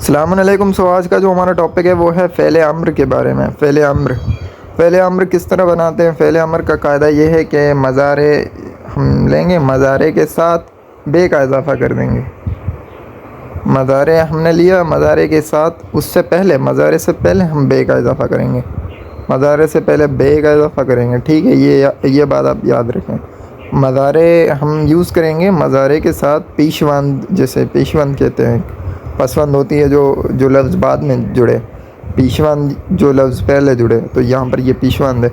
अस्सलामुअलैकुम। सो आज का जो हमारा टॉपिक है वो है फ़ेल अम्र के बारे में। फ़ेल अम्र किस तरह बनाते हैं। फ़ेल अम्र का कायदा ये है कि मज़ारे हम लेंगे, मज़ारे के साथ बे का इजाफ़ा कर देंगे। मज़ारे हमने लिया, मज़ारे के साथ उससे पहले, मज़ारे से पहले हम बे का इजाफ़ा करेंगे, मज़ारे से पहले बे का इजाफ़ा करेंगे। ठीक है, ये बात आप याद रखें। मज़ारे हम यूज़ करेंगे, मज़ारे के साथ पेशवंद, जैसे पेशवंद कहते हैं, पसवंद होती है जो लफ्ज़ बाद में जुड़े, पेशवंद जो लफ्ज़ पहले जुड़े, तो यहाँ पर ये पेशवंद है।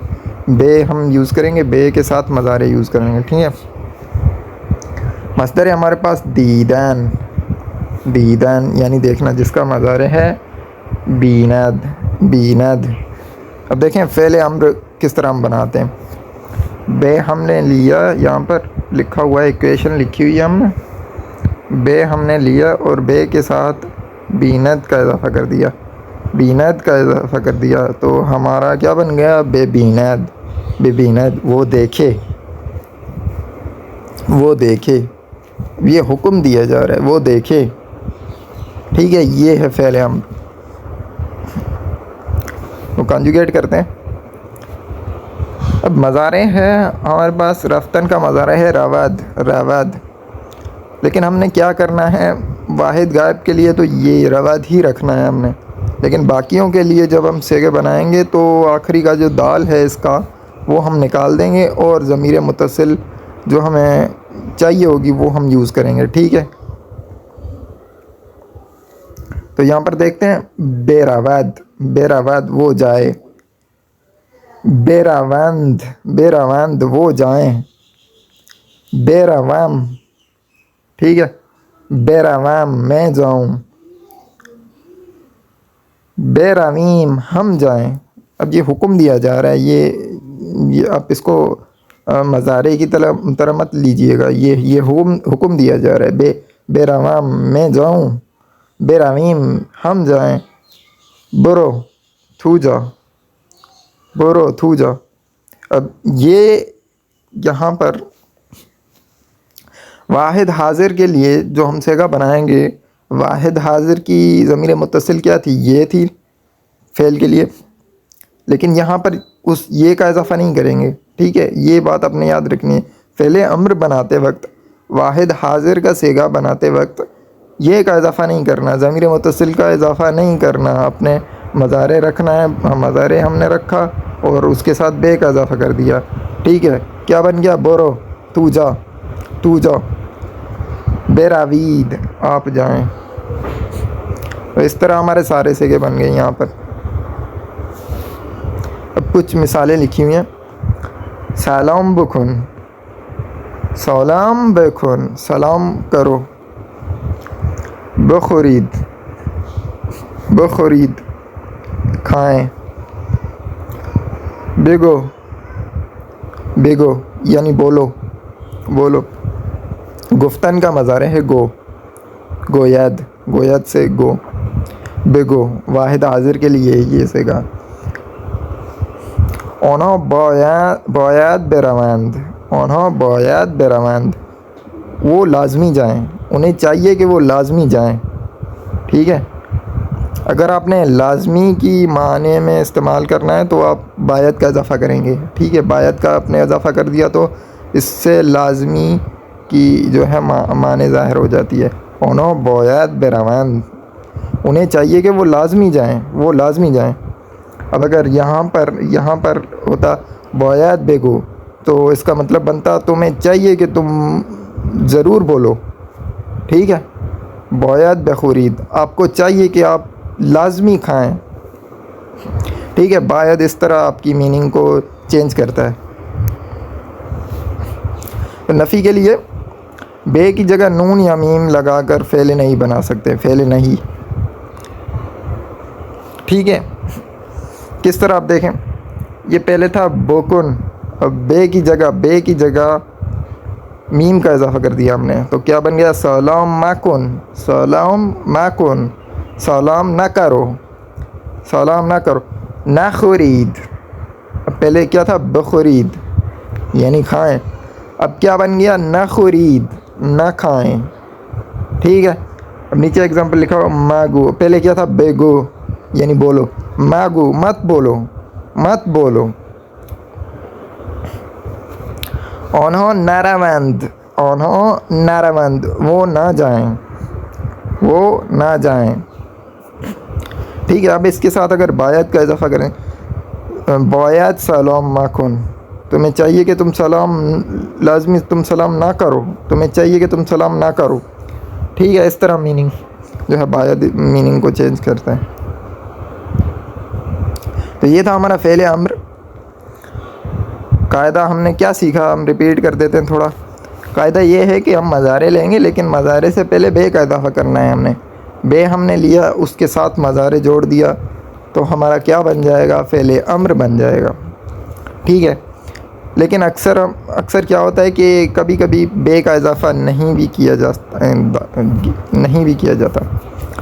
बे हम यूज़ करेंगे, बे के साथ मज़ारे यूज़ करेंगे। ठीक है, मस्दर है हमारे पास दीदान। दीदान यानी देखना, जिसका मज़ारे है बीनद। बीनद। अब देखें फ़ेल अम्र किस तरह हम बनाते हैं। बे हमने लिया, यहाँ पर लिखा हुआ है, इक्वेशन लिखी हुई है हमने। बे हमने लिया और बे के साथ बीनद का इजाफ़ा कर दिया, बीनद का इजाफ़ा कर दिया, तो हमारा क्या बन गया, बे बीनद। बे बीनद, वो देखे, वो देखे, ये हुक्म दिया जा रहा है, वो देखे। ठीक है, ये है फ़ेल अम्र। तो कंजुगेट करते हैं। अब मज़ारे हैं हमारे पास, रफ्तन का मज़ारा है रवद, रवद। लेकिन हमने क्या करना है, वाहिद गायब के लिए तो ये रवद ही रखना है हमने, लेकिन बाकियों के लिए जब हम सेगे बनाएंगे तो आखिरी का जो दाल है इसका वो हम निकाल देंगे और ज़मीर मुत्तसिल जो हमें चाहिए होगी वो हम यूज़ करेंगे। ठीक है, तो यहाँ पर देखते हैं, बेरावद, बेरावद वो जाए, बेरावंद, बेरावंद वो जाएं, बेरावाम। ठीक है, बेरावाम मैं जाऊं, बेरामीम हम जाएं। अब ये हुक्म दिया जा रहा है, ये आप इसको मज़ारे की तरह मत लीजिएगा, ये हुक्म दिया जा रहा है। बेरावाम मैं जाऊं, बेरामीम हम जाएं, बुरो थू जा, बुरो थू जा। अब ये यहाँ पर वाहिद हाजिर के लिए जो हम सेगा बनाएंगे, वाहिद हाजिर की ज़मीर मुत्तसिल क्या थी, ये थी फ़ेल के लिए, लेकिन यहाँ पर उस ये का इजाफ़ा नहीं करेंगे। ठीक है, ये बात अपने याद रखनी है। फ़ेल अम्र बनाते वक्त, वाहिद हाजिर का सेगा बनाते वक्त ये का इजाफ़ा नहीं करना, ज़मीर मुत्तसिल का इजाफ़ा नहीं करना, अपने मज़ारे रखना है। मज़ारे हमने रखा और उसके साथ बे का इजाफ़ा कर दिया। ठीक है, क्या बन गया, बोरो तू जा, तू जा, बेरावीद आप जाएं। तो इस तरह हमारे सारे सेगे बन गए यहाँ पर। अब कुछ मिसालें लिखी हुई हैं। सलाम बखुन, सलाम बखुन सलाम करो, बखुरीद, बखुरीद खाएं, बेगो, बेगो यानी बोलो, बोलो। गुफ्तन का मज़ारे है गो, गोयद, गोयद से गो, बेगो वाहिद हाजिर के लिए ये सेगा। ओनो बायद बेरवंद, ओनो बायद बेरवंद वो लाजमी जाएं, उन्हें चाहिए कि वो लाजमी जाएं। ठीक है, अगर आपने लाजमी की माने में इस्तेमाल करना है तो आप बायद का इजाफ़ा करेंगे। ठीक है, बायद का आपने इजाफ़ा कर दिया तो इससे लाजमी की जो है माने ज़ाहिर हो जाती है। ओनो बायद बेरवंद, उन्हें चाहिए कि वो लाजमी जाएं, वो लाजमी जाएं। अब अगर यहाँ पर होता बायद बेगो, तो इसका मतलब बनता तुम्हें चाहिए कि तुम ज़रूर बोलो। ठीक है, बायद बखुरीद आपको चाहिए कि आप लाजमी खाएं। ठीक है, बायद इस तरह आपकी मीनिंग को चेंज करता है। तो नफ़ी के लिए बे की जगह नून या मीम लगाकर फ़ेल नहीं बना सकते, फ़ेल नहीं। ठीक है, किस तरह आप देखें, ये पहले था बोकुन, अब बे की जगह मीम का इजाफ़ा कर दिया हमने, तो क्या बन गया, सलाम माकुन, सलाम माकुन सलाम ना करो, सलाम ना करो, ना खुरीद। अब पहले क्या था, बखुरीद यानी खाएं, अब क्या बन गया, ना खुरीद ना खाएं। ठीक है, अब नीचे एग्जांपल लिखा हुआ मागू, पहले क्या था बेगो यानी बोलो, मागू मत बोलो, मत बोलो। ओन्हो नारामंद, ओन्हो नारामंद, वो ना जाएं, वो ना जाएं। ठीक है। अब इसके साथ अगर बायत का इजाफा करें, बायत सलाम माकुन, तुम्हें चाहिए कि तुम सलाम, लाजमी तुम सलाम ना करो, तुम्हें चाहिए कि तुम सलाम ना करो। ठीक है। इस तरह मीनिंग जो है बायत मीनिंग को चेंज करते हैं। तो ये था हमारा फ़ेल अम्र। कायदा हमने क्या सीखा, हम रिपीट कर देते हैं थोड़ा। कायदा ये है कि हम मज़ारे लेंगे, लेकिन मज़ारे से पहले बे का इजाफा करना है हमने। बे हमने लिया, उसके साथ मज़ारे जोड़ दिया, तो हमारा क्या बन जाएगा, फ़ेल अम्र बन जाएगा। ठीक है। लेकिन अक्सर क्या होता है कि कभी कभी बे का इजाफा नहीं भी किया जाता।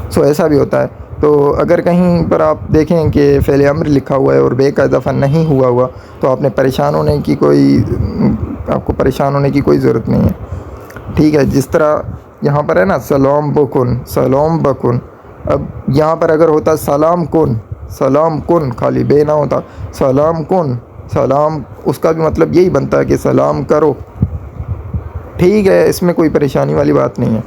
सो ऐसा भी होता है। तो अगर कहीं पर आप देखें कि फ़ेल अम्र लिखा हुआ है और बे का इजाफा नहीं हुआ, तो आपको परेशान होने की कोई ज़रूरत नहीं है। ठीक है। जिस तरह यहाँ पर है ना, सलाम बकुन, सलाम बकुन। अब यहाँ पर अगर होता सलाम कुन, खाली बे ना होता, सलाम कुन, सलाम, उसका भी मतलब यही बनता है कि सलाम करो। ठीक है। इसमें कोई परेशानी वाली बात नहीं है।